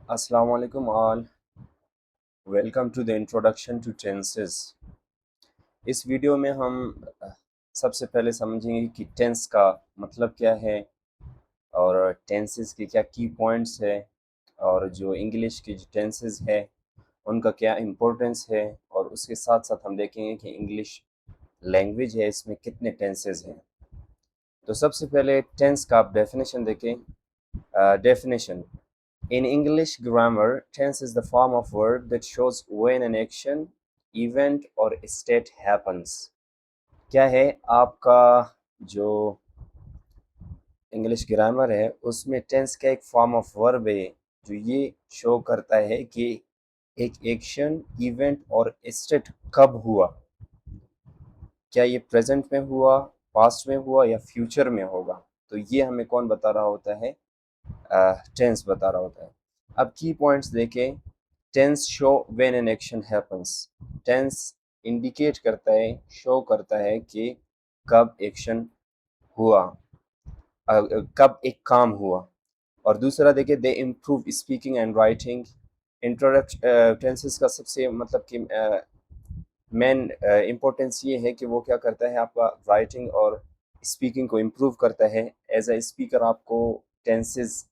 Assalamu alaikum all. Welcome to the introduction to tenses. इस video में हम सबसे पहले समझेंगे कि टेंस का मतलब क्या है और टेंसेस के क्या की पॉइंट्स है और जो इंग्लिश की जो टेंसेस है उनका क्या इम्पोर्टेंस है और उसके साथ साथ हम देखेंगे कि इंग्लिश लैंग्वेज है इसमें कितने टेंसेस हैं। तो सबसे पहले टेंस का आप डेफिनेशन देखें। Definition: In English grammar, tense is the form of word that shows when an action, event or state happens. क्या है आपका जो इंग्लिश ग्रामर है उसमें टेंस का एक फॉर्म ऑफ वर्ब है जो ये शो करता है कि एक एक्शन, इवेंट और स्टेट कब हुआ। क्या ये प्रेजेंट में हुआ, पास्ट में हुआ या फ्यूचर में होगा। तो ये हमें कौन बता रहा होता है? टेंस बता रहा होता है। अब की पॉइंट्स देखें। Tense show when an action happens. Tense indicate करता है, शो करता है कि कब एक्शन हुआ, कब एक काम हुआ। और दूसरा देखिए, they improve speaking and writing. Introduction tenses का सबसे मतलब कि मेन इम्पोर्टेंस ये है कि वो क्या करता है, आपका राइटिंग और स्पीकिंग को इम्प्रूव करता है। एज अ स्पीकर आपको टेंसेस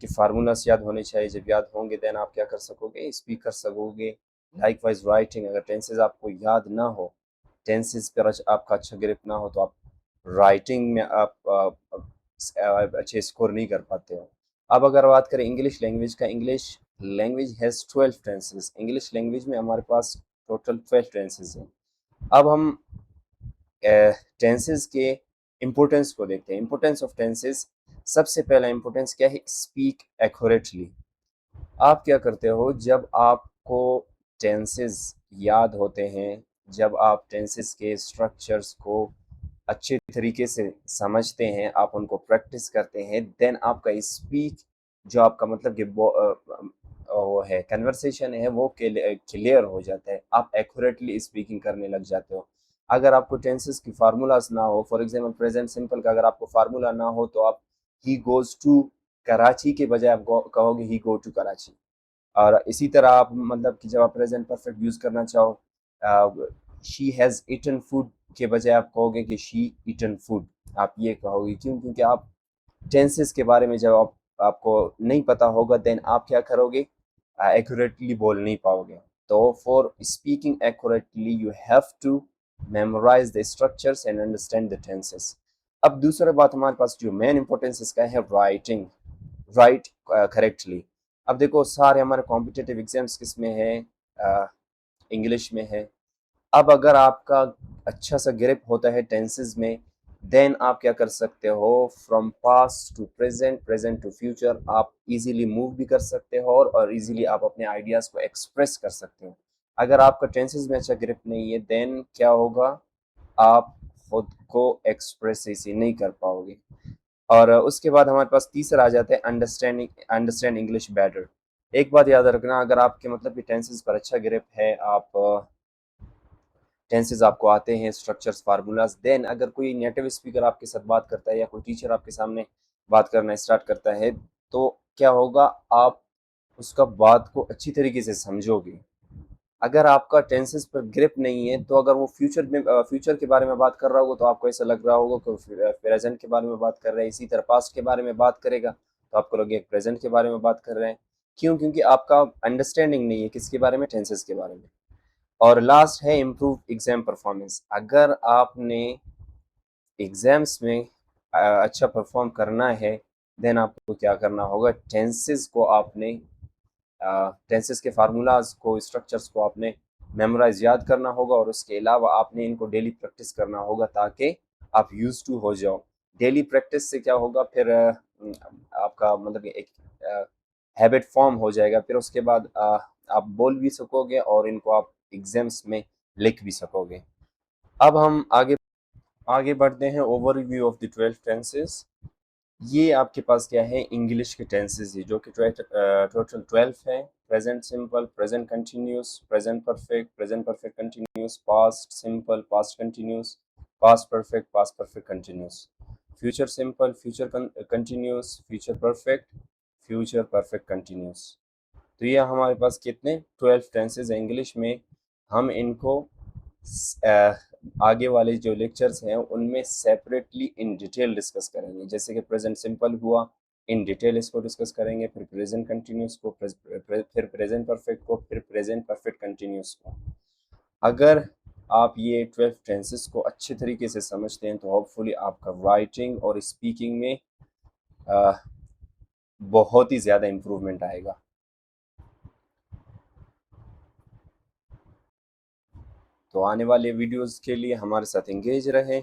के फार्मूलास याद होने चाहिए। जब याद होंगे देन आप क्या कर सकोगे, स्पीक कर सकोगे। लाइकवाइज राइटिंग, अगर टेंसेस आपको याद ना हो, टेंसेस पर आपका अच्छा ग्रिप ना हो तो आप राइटिंग में आप अच्छे स्कोर नहीं कर पाते हो। अब अगर बात करें इंग्लिश लैंग्वेज का, English language has 12 tenses. English language में हमारे पास टोटल 12 टेंसेस हैं। अब हम टेंसेस के इम्पोर्टेंस को देखते हैं। इम्पोर्टेंस ऑफ टेंसेस, सबसे पहला इम्पोर्टेंस क्या है? Speak accurately. आप क्या करते हो जब आपको टेंसेस याद होते हैं, जब आप टेंसेस के स्ट्रक्चर्स को अच्छे तरीके से समझते हैं, आप उनको प्रैक्टिस करते हैं, देन आपका स्पीक जो आपका मतलब कि वो है कन्वर्सेशन है वो क्लियर हो जाता है। आप एक्यूरेटली स्पीकिंग करने लग जाते हो। अगर आपको टेंसेस की फार्मूलाज ना हो, फॉर एग्जांपल प्रेजेंट सिंपल का अगर आपको फार्मूला ना हो तो आप ही गोज टू कराची के बजाय आप कहोगे ही गो टू कराची। और इसी तरह आप मतलब कि जब आप प्रेजेंट परफेक्ट यूज करना चाहो, शी हैज़ ईटन फूड के बजाय आप कहोगे कि शी ईटन फूड। आप ये कहोगे क्यों? क्योंकि आप टेंसेस के बारे में जब आपको नहीं पता होगा देन आप क्या करोगे, एक्यूरेटली बोल नहीं पाओगे। तो for speaking accurately you have to memorise the structures and understand the tenses. अब दूसरा बात हमारे पास जो मेन इंपॉर्टेंस इसका है, राइटिंग, राइट करेक्टली। अब देखो सारे हमारे कॉम्पिटिटिव एग्जाम्स किस में है? इंग्लिश में है। अब अगर आपका अच्छा सा ग्रिप होता है टेंसेस में, देन आप क्या कर सकते हो, from past to present, present to future आप इजीली मूव भी कर सकते हो और इजीली आप अपने आइडियाज़ को एक्सप्रेस कर सकते हो। अगर आपका टेंसेस में अच्छा ग्रिप नहीं है देन क्या होगा, आप खुद को एक्सप्रेस इसी नहीं कर पाओगे। और उसके बाद हमारे पास तीसरा आ जाता है अंडरस्टैंडिंग, अंडरस्टैंड इंग्लिश बेटर। एक बात याद रखना, अगर आपके मतलब कि टेंसेस पर अच्छा ग्रिप है, आप टेंसेस आपको आते हैं, स्ट्रक्चर्स, फार्मूलाज, देन अगर कोई नेटिव स्पीकर आपके साथ बात करता है या कोई टीचर आपके सामने बात करना स्टार्ट करता है तो क्या होगा, आप उसका बात को अच्छी तरीके से समझोगे। अगर आपका टेंसेस पर ग्रिप नहीं है तो अगर वो फ्यूचर के बारे में बात कर रहा होगा तो आपको ऐसा लग रहा होगा कि प्रेजेंट के बारे में बात कर रहे हैं। इसी तरह पास्ट के बारे में बात करेगा तो आपको लगेगा प्रेजेंट के बारे में बात कर रहे हैं। क्यों? क्योंकि आपका अंडरस्टैंडिंग नहीं है किसके बारे में, टेंसेस के बारे में। और लास्ट है इम्प्रूव एग्जाम परफॉर्मेंस। अगर आपने एग्जाम्स में अच्छा परफॉर्म करना है देन आपको क्या करना होगा, टेंसेस को आपने टेंसेस के फार्मूलाज को, स्ट्रक्चर्स को आपने मेमोराइज याद करना होगा और उसके अलावा आपने इनको डेली प्रैक्टिस करना होगा ताकि आप यूज टू हो जाओ। डेली प्रैक्टिस से क्या होगा फिर आपका मतलब कि एक हैबिट फॉर्म हो जाएगा। फिर उसके बाद आप बोल भी सकोगे और इनको आप एग्जाम्स में लिख भी सकोगे। अब हम आगे आगे बढ़ते हैं। Overview of the 12 tenses. ये आपके पास क्या है, इंग्लिश के टेंसेस है जो कि टोटल 12 है। Present simple, present continuous, present perfect continuous, past simple, past continuous, past perfect continuous, future simple, future continuous, future perfect continuous. तो ये हमारे पास कितने 12 टेंसेज हैं इंग्लिश में। हम इनको आगे वाले जो लेक्चर्स हैं उनमें सेपरेटली इन डिटेल डिस्कस करेंगे। जैसे कि प्रेजेंट सिंपल हुआ, इन डिटेल इसको डिस्कस करेंगे, फिर प्रेजेंट कंटिन्यूस को, फिर प्रेजेंट परफेक्ट को, फिर प्रेजेंट परफेक्ट कंटिन्यूस को। अगर आप ये 12 टेंसेस को अच्छे तरीके से समझते हैं तो होपफुली आपका राइटिंग और स्पीकिंग में बहुत ही ज़्यादा इम्प्रूवमेंट आएगा। तो आने वाले वीडियोस के लिए हमारे साथ एंगेज रहें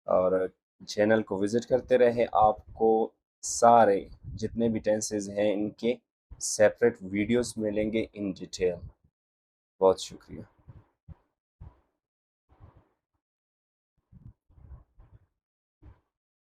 और चैनल को विज़िट करते रहें। आपको सारे जितने भी टेंसेस हैं इनके सेपरेट वीडियोस मिलेंगे इन डिटेल। बहुत शुक्रिया।